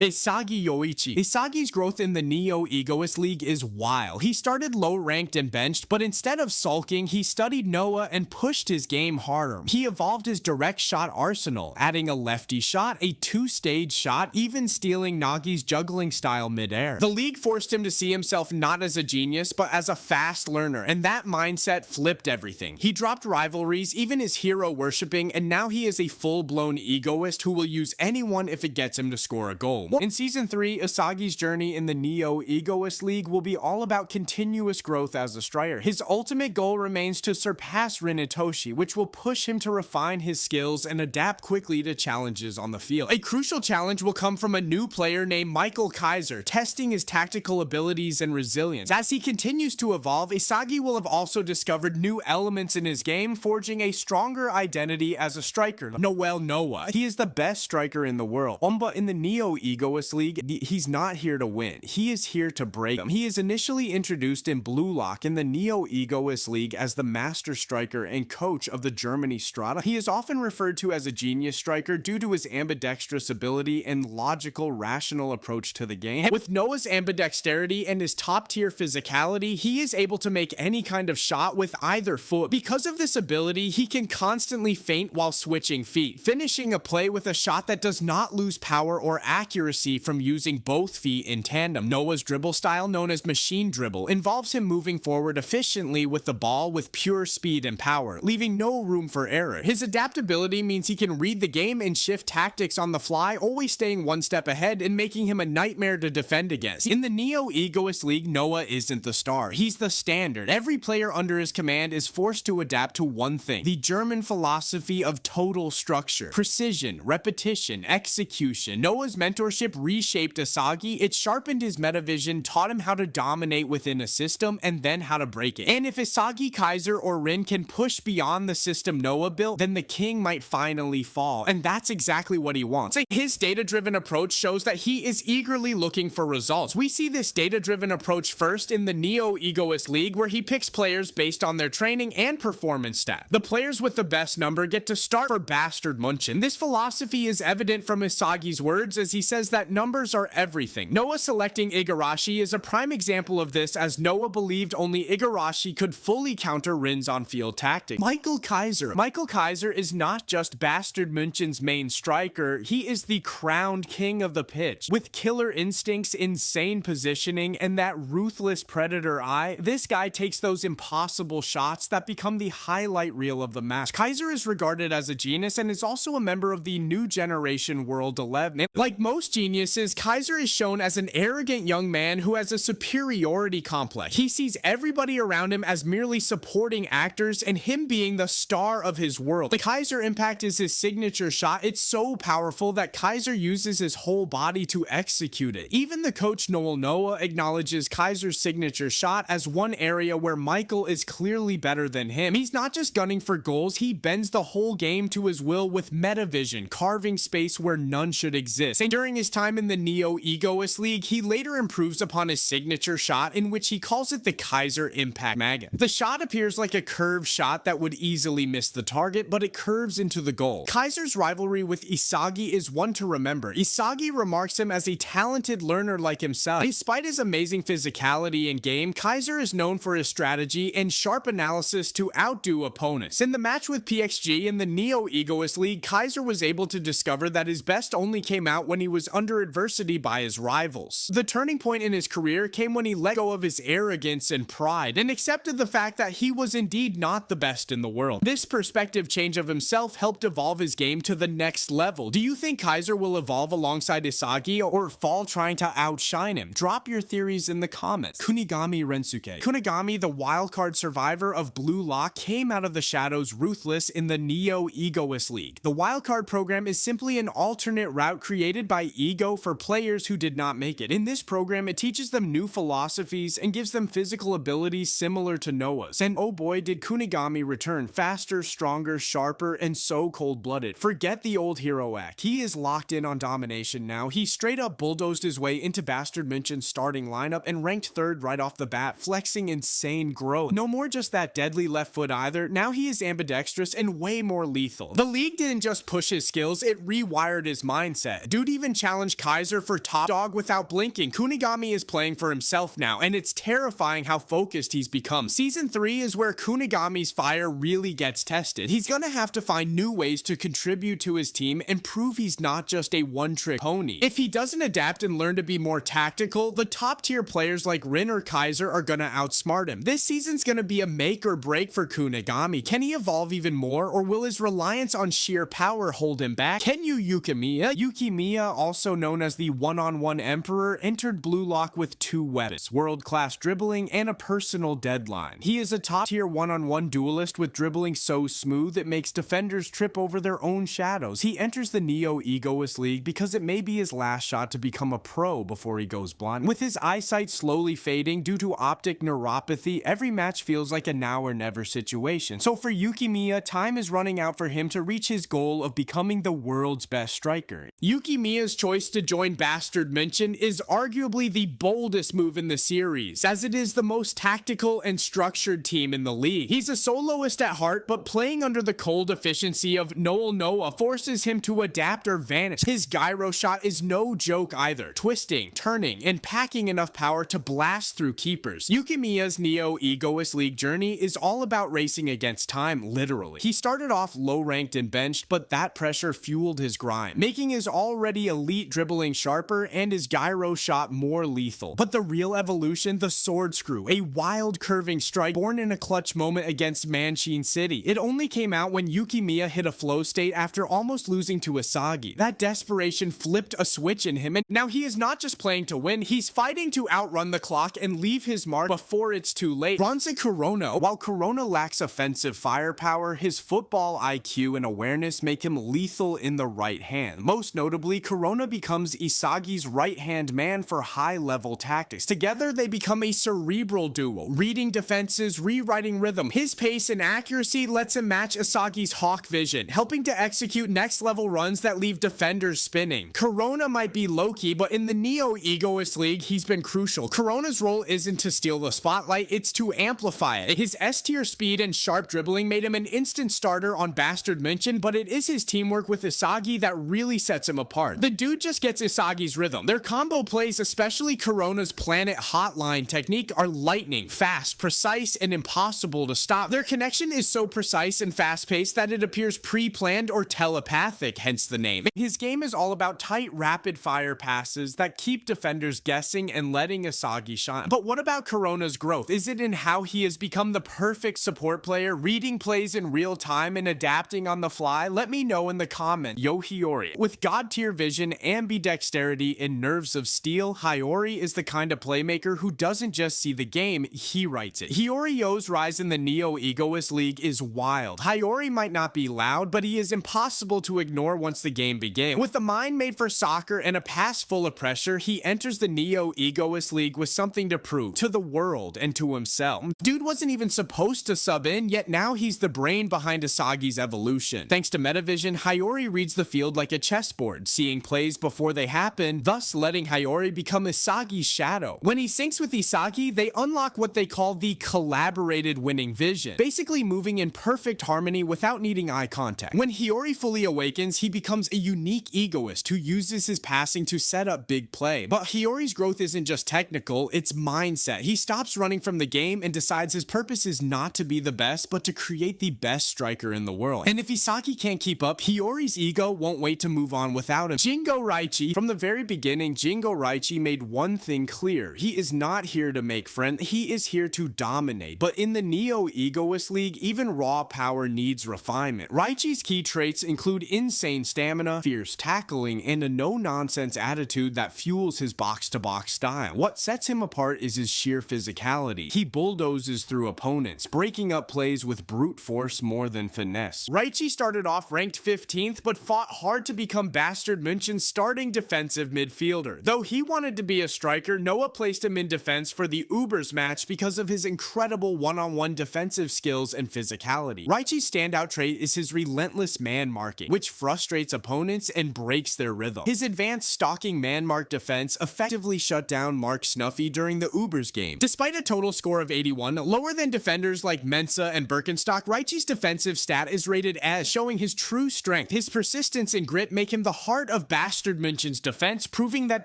Isagi Yoichi. Isagi's growth in the Neo Egoist League is wild. He started low ranked and benched, but instead of sulking, he studied Noa and pushed his game harder. He evolved his direct shot arsenal, adding a lefty shot, a two-stage shot, even stealing Nagi's juggling style midair. The league forced him to see himself not as a genius, but as a fast learner, and that mindset flipped everything. He dropped rivalries, even his hero worshipping, and now he is a full-blown egoist who will use anyone if it gets him to score a goal. In Season 3, Isagi's journey in the Neo Egoist League will be all about continuous growth as a striker. His ultimate goal remains to surpass Rin Itoshi, which will push him to refine his skills and adapt quickly to challenges on the field. A crucial challenge will come from a new player named Michael Kaiser, testing his tactical abilities and resilience. As he continues to evolve, Isagi will have also discovered new elements in his game, forging a stronger identity as a striker. Noel Noa. He is the best striker in the world. But in the Neo Egoist League, he's not here to win. He is here to break them. He is initially introduced in Blue Lock in the Neo Egoist League as the master striker and coach of the Germany Strata. He is often referred to as a genius striker due to his ambidextrous ability and logical, rational approach to the game. With Noah's ambidexterity and his top-tier physicality, he is able to make any kind of shot with either foot. Because of this ability, he can constantly feint while switching feet, finishing a play with a shot that does not lose power or accuracy from using both feet in tandem. Noah's dribble style, known as machine dribble, involves him moving forward efficiently with the ball with pure speed and power, leaving no room for error. His adaptability means he can read the game and shift tactics on the fly, always staying one step ahead and making him a nightmare to defend against. In the Neo Egoist League, Noah isn't the star. He's the standard. Every player under his command is forced to adapt to one thing: the German philosophy of total structure, precision, repetition, execution. Noah's mentorship reshaped Isagi. It sharpened his metavision, taught him how to dominate within a system, and then how to break it. And if Isagi, Kaiser, or Rin can push beyond the system Noah built, then the king might finally fall. And that's exactly what he wants. His data-driven approach shows that he is eagerly looking for results. We see this data-driven approach first in the Neo Egoist League, where he picks players based on their training and performance stat. The players with the best number get to start for Bastard München. This philosophy is evident from Isagi's words, as he says that numbers are everything. Noah selecting Igarashi is a prime example of this, as Noah believed only Igarashi could fully counter Rin's on-field tactics. Michael Kaiser. Michael Kaiser is not just Bastard München's main striker, he is the crowned king of the pitch. With killer instincts, insane positioning, and that ruthless predator eye, this guy takes those impossible shots that become the highlight reel of the match. Kaiser is regarded as a genius and is also a member of the new generation World 11. Like most geniuses, Kaiser is shown as an arrogant young man who has a superiority complex. He sees everybody around him as merely supporting actors, and him being the star of his world. The Kaiser impact is his signature shot. It's so powerful that Kaiser uses his whole body to execute it. Even the coach Noel Noa acknowledges Kaiser's signature shot as one area where Michael is clearly better than him. He's not just gunning for goals, he bends the whole game to his will with metavision, carving space where none should exist. And during his time in the Neo Egoist League, he later improves upon his signature shot, in which he calls it the Kaiser Impact Manga. The shot appears like a curved shot that would easily miss the target, but it curves into the goal. Kaiser's rivalry with Isagi is one to remember. Isagi remarks him as a talented learner like himself. Despite his amazing physicality in game, Kaiser is known for his strategy and sharp analysis to outdo opponents. In the match with PXG in the Neo Egoist League, Kaiser was able to discover that his best only came out when he was under adversity by his rivals. The turning point in his career came when he let go of his arrogance and pride and accepted the fact that he was indeed not the best in the world. This perspective change of himself helped evolve his game to the next level. Do you think Kaiser will evolve alongside Isagi or fall trying to outshine him? Drop your theories in the comments. Kunigami Rensuke. Kunigami, the wildcard survivor of Blue Lock, came out of the shadows ruthless in the Neo Egoist League. The wildcard program is simply an alternate route created by Ego for players who did not make it. In this program, it teaches them new philosophies and gives them physical abilities similar to Noah's. And oh boy, did Kunigami return faster, stronger, sharper, and so cold-blooded. Forget the old hero act. He is locked in on domination now. He straight up bulldozed his way into Bastard München's starting lineup and ranked third right off the bat, flexing insane growth. No more just that deadly left foot either. Now he is ambidextrous and way more lethal. The league didn't just push his skills, it rewired his mindset. Dude even challenge Kaiser for top dog without blinking. Kunigami is playing for himself now, and it's terrifying how focused he's become. Season 3 is where Kunigami's fire really gets tested. He's gonna have to find new ways to contribute to his team and prove he's not just a one-trick pony. If he doesn't adapt and learn to be more tactical, the top-tier players like Rin or Kaiser are gonna outsmart him. This season's gonna be a make or break for Kunigami. Can he evolve even more, or will his reliance on sheer power hold him back? Kenyu Yukimiya, also known as the one-on-one emperor, entered Blue Lock with 2 weapons, world-class dribbling and a personal deadline. He is a top-tier one-on-one duelist with dribbling so smooth it makes defenders trip over their own shadows. He enters the Neo Egoist League because it may be his last shot to become a pro before he goes blind. With his eyesight slowly fading due to optic neuropathy, every match feels like a now or never situation. So for Yukimiya, time is running out for him to reach his goal of becoming the world's best striker. Yukimiya's choice to join Bastard München is arguably the boldest move in the series, as it is the most tactical and structured team in the league. He's a soloist at heart, but playing under the cold efficiency of Noel Noa forces him to adapt or vanish. His gyro shot is no joke either, twisting, turning, and packing enough power to blast through keepers. Yukimiya's Neo Egoist League journey is all about racing against time, literally. He started off low-ranked and benched, but that pressure fueled his grind, making his already elite dribbling sharper and his gyro shot more lethal. But the real evolution, the sword screw, a wild curving strike born in a clutch moment against Manchin City. It only came out when Yukimiya hit a flow state after almost losing to Isagi. That desperation flipped a switch in him, and now he is not just playing to win, he's fighting to outrun the clock and leave his mark before it's too late. Bronze Corona, while Corona lacks offensive firepower, his football IQ and awareness make him lethal in the right hand. Most notably, Corona becomes Isagi's right-hand man for high-level tactics. Together, they become a cerebral duo, reading defenses, rewriting rhythm. His pace and accuracy lets him match Isagi's hawk vision, helping to execute next-level runs that leave defenders spinning. Corona might be low-key, but in the Neo Egoist League, he's been crucial. Corona's role isn't to steal the spotlight, it's to amplify it. His S-tier speed and sharp dribbling made him an instant starter on Bastard München, but it is his teamwork with Isagi that really sets him apart. The dude just gets Isagi's rhythm. Their combo plays, especially Corona's Planet Hotline technique, are lightning, fast, precise, and impossible to stop. Their connection is so precise and fast-paced that it appears pre-planned or telepathic, hence the name. His game is all about tight, rapid-fire passes that keep defenders guessing and letting Isagi shine. But what about Corona's growth? Is it in how he has become the perfect support player, reading plays in real time and adapting on the fly? Let me know in the comments. Hiyori. With god-tier vision, ambidexterity, and nerves of steel, Hiyori is the kind of playmaker who doesn't just see the game, he writes it. Hiyori's rise in the Neo Egoist League is wild. Hiyori might not be loud, but he is impossible to ignore once the game begins. With a mind made for soccer and a pass full of pressure, he enters the Neo Egoist League with something to prove, to the world and to himself. Dude wasn't even supposed to sub in, yet now he's the brain behind Isagi's evolution. Thanks to Metavision, Hiyori reads the field like a chessboard, seeing plays before they happen, thus letting Hiyori become Isagi's shadow. When he syncs with Isagi, they unlock what they call the collaborated winning vision, basically moving in perfect harmony without needing eye contact. When Hiyori fully awakens, he becomes a unique egoist who uses his passing to set up big play. But Hiyori's growth isn't just technical, it's mindset. He stops running from the game and decides his purpose is not to be the best, but to create the best striker in the world. And if Isagi can't keep up, Hiyori's ego won't wait to move on without him. Jingo Raichi. From the very beginning, Jingo Raichi made one thing clear. He is not here to make friends, he is here to dominate. But in the Neo Egoist League, even raw power needs refinement. Raichi's key traits include insane stamina, fierce tackling, and a no-nonsense attitude that fuels his box-to-box style. What sets him apart is his sheer physicality. He bulldozes through opponents, breaking up plays with brute force more than finesse. Raichi started off ranked 15th, but fought hard to become Bastard München's starting defensive midfielder. Though he wanted to be a striker, Noah placed him in defense for the Ubers match because of his incredible one-on-one defensive skills and physicality. Raichi's standout trait is his relentless man marking, which frustrates opponents and breaks their rhythm. His advanced stalking man mark defense effectively shut down Mark Snuffy during the Ubers game. Despite a total score of 81, lower than defenders like Mensa and Birkenstock, Raichi's defensive stat is rated as, showing his true strength. His persistence and grit make him the heart of Bastard Bastard München's defense, proving that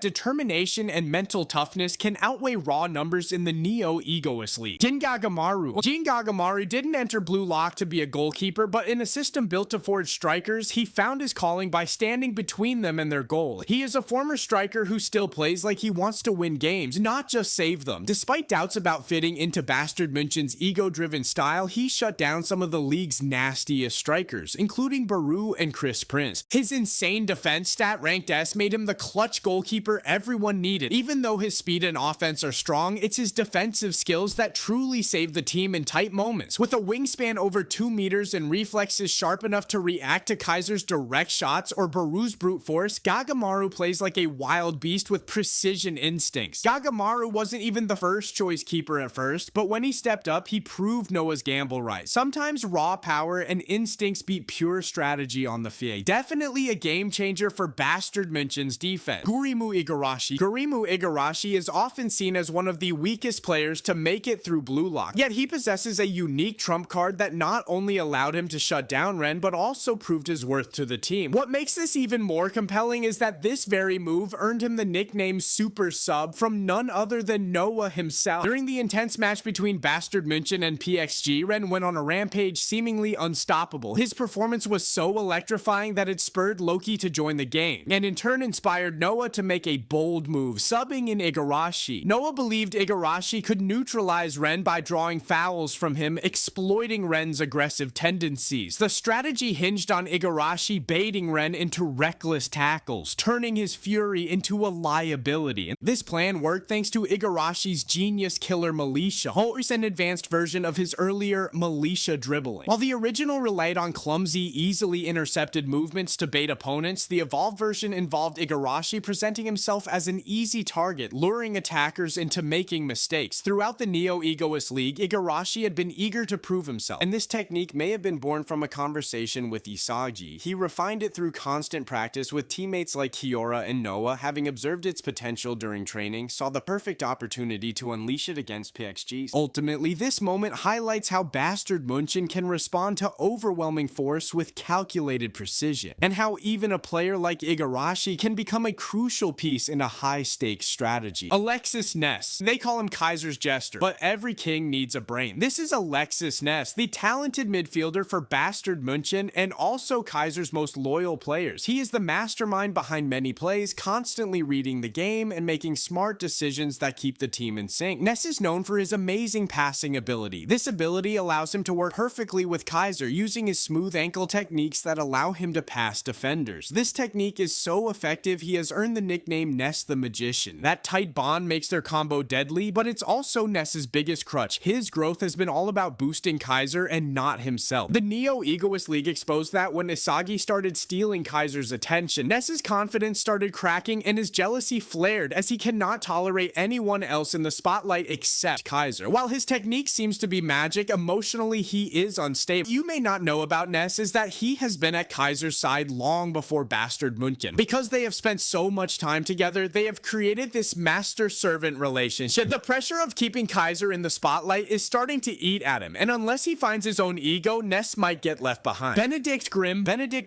determination and mental toughness can outweigh raw numbers in the Neo-Egoist League. Jin Gagamaru didn't enter Blue Lock to be a goalkeeper, but in a system built to forge strikers, he found his calling by standing between them and their goal. He is a former striker who still plays like he wants to win games, not just save them. Despite doubts about fitting into Bastard München's ego-driven style, he shut down some of the league's nastiest strikers, including Baru and Chris Prince. His insane defense stat ranked S made him the clutch goalkeeper everyone needed. Even though his speed and offense are strong, it's his defensive skills that truly save the team in tight moments. With a wingspan over 2 meters and reflexes sharp enough to react to Kaiser's direct shots or Baru's brute force, Gagamaru plays like a wild beast with precision instincts. Gagamaru wasn't even the first choice keeper at first, but when he stepped up, he proved Noah's gamble right. Sometimes raw power and instincts beat pure strategy on the field. Definitely a game changer for Bastard München's defense. Gurimu Igarashi is often seen as one of the weakest players to make it through Blue Lock, yet he possesses a unique trump card that not only allowed him to shut down Ren, but also proved his worth to the team. What makes this even more compelling is that this very move earned him the nickname Super Sub from none other than Noah himself. During the intense match between Bastard München and PXG, Ren went on a rampage seemingly unstoppable. His performance was so electrifying that it spurred Loki to join the game, and in turn inspired Noah to make a bold move, subbing in Igarashi. Noah believed Igarashi could neutralize Ren by drawing fouls from him, exploiting Ren's aggressive tendencies. The strategy hinged on Igarashi baiting Ren into reckless tackles, turning his fury into a liability. This plan worked thanks to Igarashi's genius killer Militia, always an advanced version of his earlier Militia dribbling. While the original relied on clumsy, easily intercepted movements to bait opponents, the evolved version involved Igarashi presenting himself as an easy target, luring attackers into making mistakes. Throughout the Neo-Egoist League, Igarashi had been eager to prove himself, and this technique may have been born from a conversation with Isagi. He refined it through constant practice with teammates like Kiora and Noah, having observed its potential during training, saw the perfect opportunity to unleash it against PXG. Ultimately, this moment highlights how Bastard München can respond to overwhelming force with calculated precision, and how even a player like Igarashi can become a crucial piece in a high-stakes strategy. Alexis Ness. They call him Kaiser's Jester, but every king needs a brain. This is Alexis Ness, the talented midfielder for Bastard München and also Kaiser's most loyal players. He is the mastermind behind many plays, constantly reading the game and making smart decisions that keep the team in sync. Ness is known for his amazing passing ability. This ability allows him to work perfectly with Kaiser, using his smooth ankle techniques that allow him to pass defenders. This technique is so effective, he has earned the nickname Ness the Magician. That tight bond makes their combo deadly, but it's also Ness's biggest crutch. His growth has been all about boosting Kaiser and not himself. The Neo-Egoist League exposed that when Isagi started stealing Kaiser's attention. Ness's confidence started cracking and his jealousy flared as he cannot tolerate anyone else in the spotlight except Kaiser. While his technique seems to be magic, emotionally he is unstable. What you may not know about Ness is that he has been at Kaiser's side long before Bastard München. Because they have spent so much time together, they have created this master-servant relationship. The pressure of keeping Kaiser in the spotlight is starting to eat at him, and unless he finds his own ego, Ness might get left behind. Benedict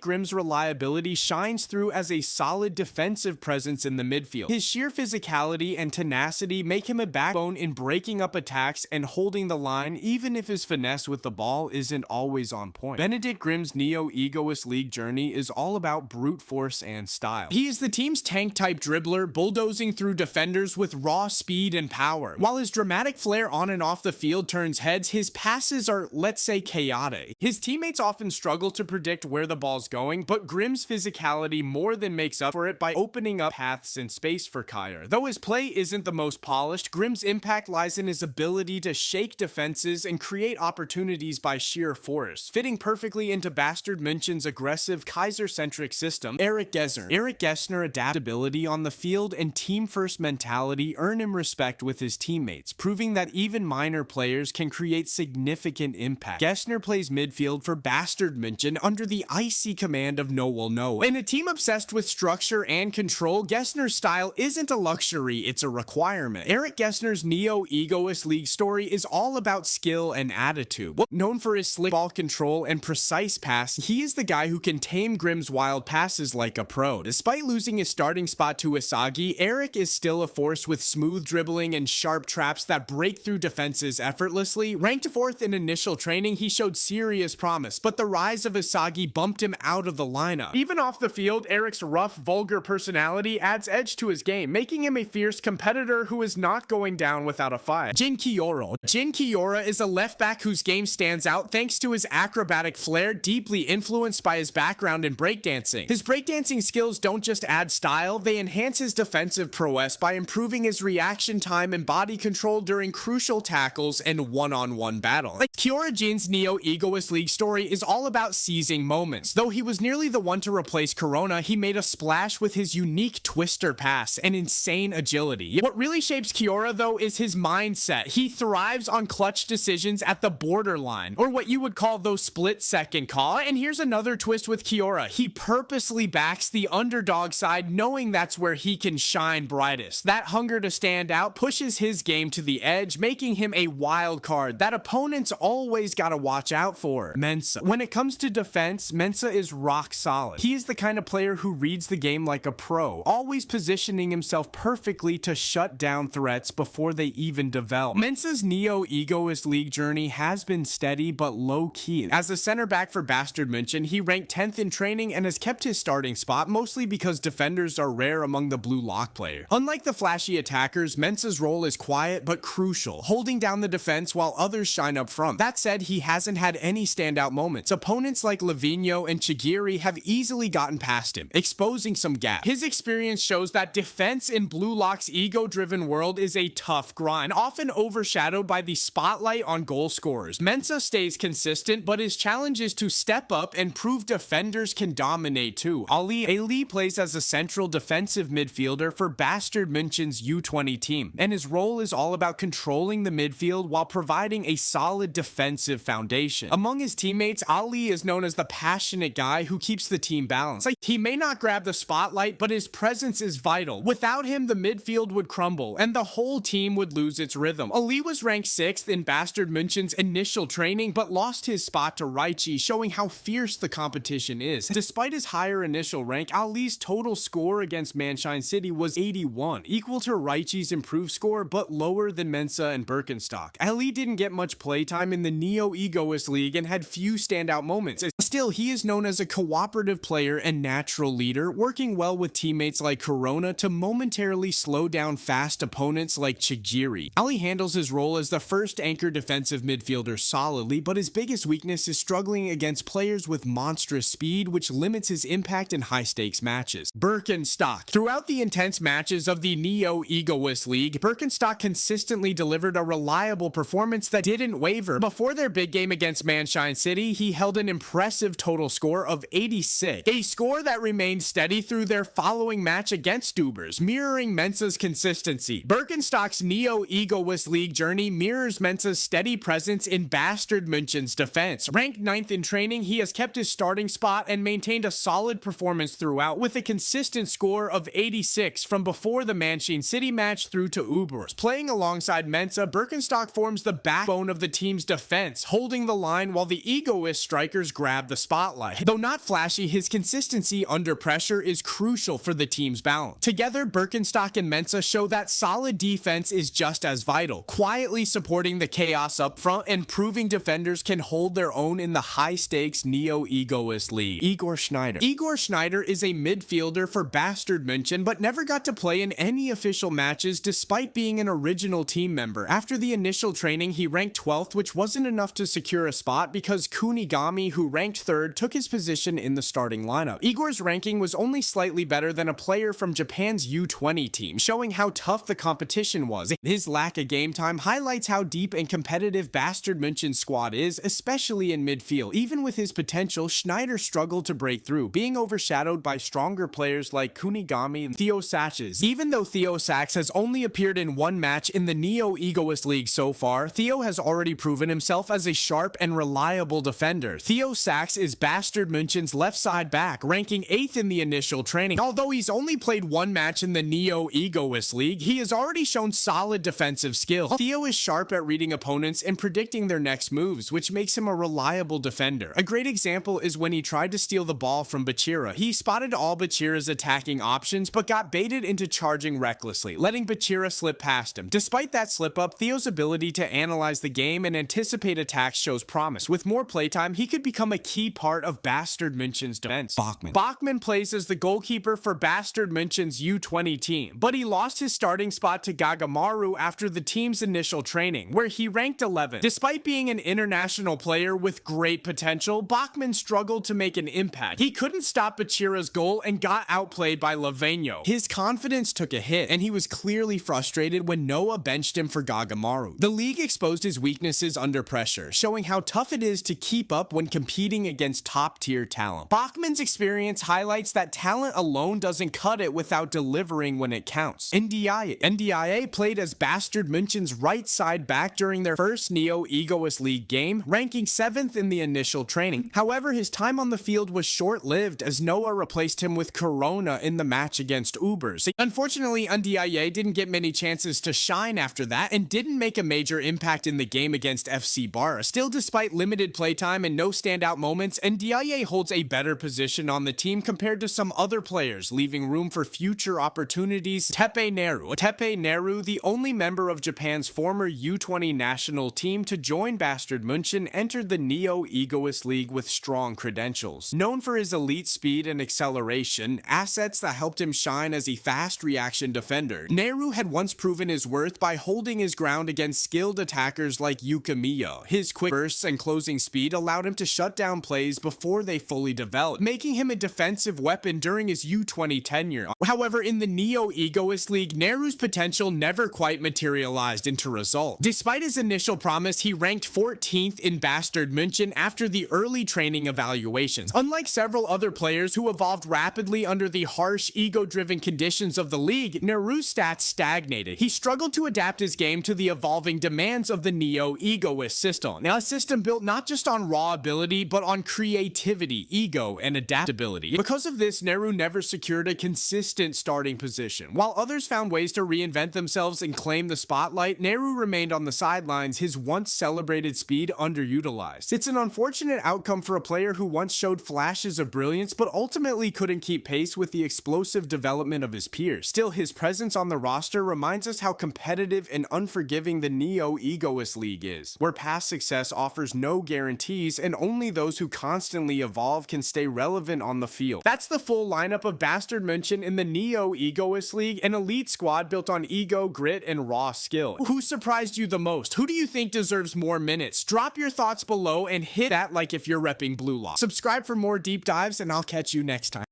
Grimm's reliability shines through as a solid defensive presence in the midfield. His sheer physicality and tenacity make him a backbone in breaking up attacks and holding the line, even if his finesse with the ball isn't always on point. Benedict Grimm's Neo-Egoist League journey is all about brute force and style. He is the team's tank-type dribbler, bulldozing through defenders with raw speed and power. While his dramatic flair on and off the field turns heads, his passes are, let's say, chaotic. His teammates often struggle to predict where the ball's going, but Grimm's physicality more than makes up for it by opening up paths and space for Kaiser. Though his play isn't the most polished, Grimm's impact lies in his ability to shake defenses and create opportunities by sheer force, fitting perfectly into Bastard München's aggressive Kaiser-centric system. Eric Gessner adaptability on the field and team-first mentality earn him respect with his teammates, proving that even minor players can create significant impact. Gessner plays midfield for Bastard München under the icy command of Noel Noa. In a team obsessed with structure and control, Gessner's style isn't a luxury, it's a requirement. Eric Gessner's Neo-Egoist League story is all about skill and attitude. Known for his slick ball control and precise pass, he is the guy who can tame Grimm's wild passes like a pro. road. Despite losing his starting spot to Isagi, Eric is still a force with smooth dribbling and sharp traps that break through defenses effortlessly. Ranked 4th in initial training, he showed serious promise, but the rise of Isagi bumped him out of the lineup. Even off the field, Eric's rough, vulgar personality adds edge to his game, making him a fierce competitor who is not going down without a fight. Jin Kiora. Jin Kiora is a left back whose game stands out thanks to his acrobatic flair, deeply influenced by his background in breakdancing. His breakdancing skills don't just add style, they enhance his defensive prowess by improving his reaction time and body control during crucial tackles and one-on-one battles. Like Kiora Jin's Neo Egoist League story is all about seizing moments. Though he was nearly the one to replace Corona, he made a splash with his unique twister pass and insane agility. What really shapes Kiora though is his mindset. He thrives on clutch decisions at the borderline, or what you would call those split-second call. And here's another twist with Kiora. He purposely backs the underdog side, knowing that's where he can shine brightest. That hunger to stand out pushes his game to the edge, making him a wild card that opponents always gotta watch out for. Mensa. When it comes to defense, Mensa is rock solid. He is the kind of player who reads the game like a pro, always positioning himself perfectly to shut down threats before they even develop. Mensa's Neo Egoist League journey has been steady but low-key. As a center back for Bastard München, he ranked 10th in training and has kept his starting spot, mostly because defenders are rare among the blue lock players. Unlike the flashy attackers, Mensa's role is quiet but crucial, holding down the defense while others shine up front. That said, he hasn't had any standout moments. Opponents like Livigno and Chigiri have easily gotten past him, exposing some gaps. His experience shows that defense in Blue Lock's ego-driven world is a tough grind, often overshadowed by the spotlight on goal scorers. Mensa stays consistent, but his challenge is to step up and prove defenders can dominate too. Ali plays as a central defensive midfielder for Bastard München's U20 team, and his role is all about controlling the midfield while providing a solid defensive foundation. Among his teammates, Ali is known as the passionate guy who keeps the team balanced. Like, he may not grab the spotlight, but his presence is vital. Without him, the midfield would crumble, and the whole team would lose its rhythm. Ali was ranked 6th in Bastard München's initial training, but lost his spot to Yoichi, showing how fierce the competition is. Despite his higher initial rank, Ali's total score against Manshine City was 81, equal to Yoichi's improved score, but lower than Mensa and Birkenstock. Ali didn't get much playtime in the Neo Egoist League and had few standout moments. Still, he is known as a cooperative player and natural leader, working well with teammates like Corona to momentarily slow down fast opponents like Chigiri. Ali handles his role as the first anchor defensive midfielder solidly, but his biggest weakness is struggling against players with monstrous speed, which limits his impact in high-stakes matches. Birkenstock. Throughout the intense matches of the Neo Egoist League, Birkenstock consistently delivered a reliable performance that didn't waver. Before their big game against Manshine City, he held an impressive total score of 86, a score that remained steady through their following match against Dubers, mirroring Mensa's consistency. Birkenstock's Neo Egoist League journey mirrors Mensa's steady presence in Bastard München's defense. Ranked 9th in training, he has kept his starting spot and maintained a solid performance throughout, with a consistent score of 86 from before the Manshine City match through to Ubers. Playing alongside Mensa, Birkenstock forms the backbone of the team's defense, holding the line while the egoist strikers grab the spotlight. Though not flashy, his consistency under pressure is crucial for the team's balance. Together, Birkenstock and Mensa show that solid defense is just as vital, quietly supporting the chaos up front and proving defenders can hold their own in the high-stakes Neo Egoist League. Igor Schneider. Igor Schneider is a midfielder for Bastard München, but never got to play in any official matches despite being an original team member. After the initial training, he ranked 12th, which wasn't enough to secure a spot because Kunigami, who ranked 3rd, took his position in the starting lineup. Igor's ranking was only slightly better than a player from Japan's U20 team, showing how tough the competition was. His lack of game time highlights how deep and competitive Bastard München's squad is, especially in midfield. Even with his potential, Schneider struggled to break through, being overshadowed by stronger players like Kunigami and Theo Sachs. Even though Theo Sachs has only appeared in one match in the Neo Egoist League so far, Theo has already proven himself as a sharp and reliable defender. Theo Sachs is Bastard München's left side back, ranking 8th in the initial training. Although he's only played one match in the Neo Egoist League, he has already shown solid defensive skill. Theo is sharp at reading opponents and predicting their next moves, which makes him a reliable defender. A great example is when he tried to steal the ball from Bachira. He spotted spotted all Bachira's attacking options, but got baited into charging recklessly, letting Bachira slip past him. Despite that slip-up, Theo's ability to analyze the game and anticipate attacks shows promise. With more playtime, he could become a key part of Bastard München's defense. Bachmann plays as the goalkeeper for Bastard München's U20 team, but he lost his starting spot to Gagamaru after the team's initial training, where he ranked 11th. Despite being an international player with great potential, Bachmann struggled to make an impact. He couldn't stop Bachira's goal and got outplayed by Laveño. His confidence took a hit, and he was clearly frustrated when Noa benched him for Gagamaru. The league exposed his weaknesses under pressure, showing how tough it is to keep up when competing against top-tier talent. Bachmann's experience highlights that talent alone doesn't cut it without delivering when it counts. NDIA played as Bastard München's right side back during their first Neo Egoist League game, ranking 7th in the initial training. However, his time on the field was short-lived as Noa replaced him with Corona in the match against Ubers. Unfortunately, NDIA didn't get many chances to shine after that and didn't make a major impact in the game against FC Barra. Still, despite limited playtime and no standout moments, NDIA holds a better position on the team compared to some other players, leaving room for future opportunities. Teppei Neru, the only member of Japan's former U20 national team to join Bastard München, entered the Neo Egoist League with strong credentials. Known for his elite speed and acceleration, assets that helped him shine as a fast reaction defender, Neru had once proven his worth by holding his ground against skilled attackers like Yukimiya. His quick bursts and closing speed allowed him to shut down plays before they fully developed, making him a defensive weapon during his U20 tenure. However, in the Neo Egoist League, Neru's potential never quite materialized into result. Despite his initial promise, he ranked 14th in Bastard München after the early training evaluations. Unlike several other players who evolved rapidly under the harsh, ego-driven conditions of the league, Neru's stats stagnated. He struggled to adapt his game to the evolving demands of the Neo Egoist system. Now, a system built not just on raw ability, but on creativity, ego, and adaptability. Because of this, Neru never secured a consistent starting position. While others found ways to reinvent themselves and claim the spotlight, Neru remained on the sidelines, his once celebrated speed underutilized. It's an unfortunate outcome for a player who once showed flashes of brilliance, but ultimately couldn't keep pace with the explosive development of his peers. Still, his presence on the roster reminds us how competitive and unforgiving the Neo Egoist League is, where past success offers no guarantees and only those who constantly evolve can stay relevant on the field. That's the full lineup of Bastard München in the Neo Egoist League, an elite squad built on ego, grit, and raw skill. Who surprised you the most? Who do you think deserves more minutes? Drop your thoughts below and hit that like if you're repping Blue Lock. Subscribe for more deep dives, and I'll catch you next time.